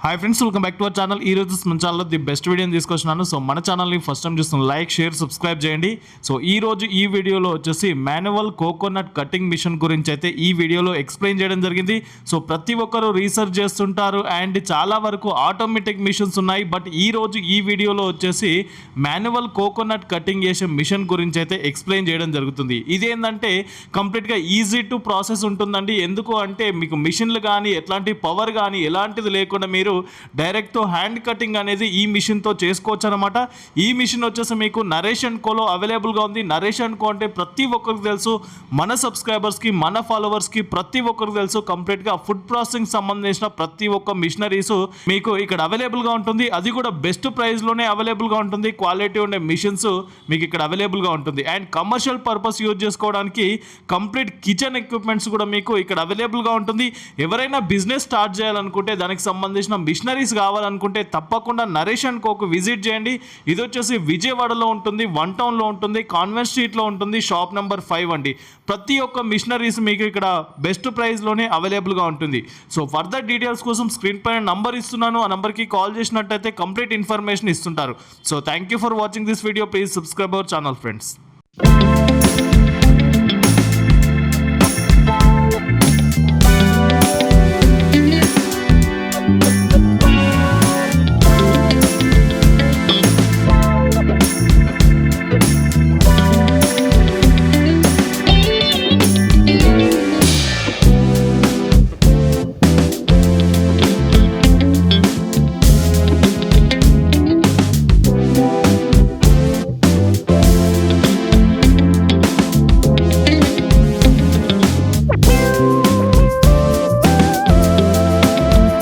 Hi friends, welcome back to our channel. ఈ రోజు మన ఛానల్లో ది బెస్ట్ వీడియోని తీసుకొచ్చినాను. సో మన ఛానల్ని ఫస్ట్ టైం చూస్తున్న లైక్, షేర్, సబ్స్క్రైబ్ చేయండి. సో ఈ రోజు ఈ వీడియోలో వచ్చేసి మాన్యువల్ కోకోనట్ కటింగ్ మిషన్ గురించి అయితే ఈ వీడియోలో ఎక్స్ప్లెయిన్ చేయడం జరిగింది. సో ప్రతి ఒక్కరు రీసెర్చ్ చేస్తుంటారు అండ్ చాలా వరకు ఆటోమేటిక్ మిషన్స్ ఉన్నాయి. బట్ ఈ రోజు ఈ వీడియోలో వచ్చేసి మాన్యువల్ కోకోనట్ కటింగ్ చేసే మిషన్ గురించి అయితే ఎక్స్ప్లెయిన్ చేయడం జరుగుతుంది. ఇదేంటంటే కంప్లీట్గా ఈజీ టు ప్రాసెస్ ఉంటుందండి. ఎందుకు అంటే మీకు మిషన్లు కానీ ఎట్లాంటి పవర్ కానీ ఎలాంటిది లేకుండా మీరు డైరెక్ట్ హ్యాండ్ కటింగ్ అనేది ఈ మిషన్తో చేసుకోవచ్చు అనమాట. ఈ మిషన్ వచ్చేసి మీకు నరేష్ అండ్ కోలో అవైలబుల్గా ఉంది. నరేష్ అండ్ కో అంటే ప్రతి ఒక్కరికి తెలుసు, మన సబ్స్క్రైబర్స్కి, మన ఫాలోవర్స్కి ప్రతి ఒక్కరికి తెలుసు. కంప్లీట్గా ఫుడ్ ప్రాసెసింగ్ సంబంధించిన ప్రతి ఒక్క మిషనరీస్ మీకు ఇక్కడ అవైలబుల్గా ఉంటుంది. అది కూడా బెస్ట్ ప్రైస్లోనే అవైలబుల్గా ఉంటుంది. క్వాలిటీ ఉండే మిషన్స్ మీకు ఇక్కడ అవైలబుల్గా ఉంటుంది. అండ్ కమర్షియల్ పర్పస్ యూజ్ చేసుకోవడానికి కంప్లీట్ కిచెన్ ఎక్విప్మెంట్స్ కూడా మీకు ఇక్కడ అవైలబుల్గా ఉంటుంది. ఎవరైనా బిజినెస్ స్టార్ట్ చేయాలనుకుంటే దానికి సంబంధించిన మిషనరీస్ కావాలనుకుంటే తప్పకుండా నరేష్ అండ్ కోకు విజిట్ చేయండి. ఇది వచ్చేసి విజయవాడలో ఉంటుంది, 1 టౌన్లో ఉంటుంది, కాన్వెంట్ స్ట్రీట్లో ఉంటుంది, షాప్ నెంబర్ 5 అండి. ప్రతి ఒక్క మిషనరీస్ మీకు ఇక్కడ బెస్ట్ ప్రైస్లోనే అవైలబుల్గా ఉంటుంది. సో ఫర్దర్ డీటెయిల్స్ కోసం స్క్రీన్ పైన నంబర్ ఇస్తున్నాను. ఆ నంబర్కి కాల్ చేసినట్టయితే కంప్లీట్ ఇన్ఫర్మేషన్ ఇస్తుంటారు. So thank you for watching this video. Please subscribe our channel friends.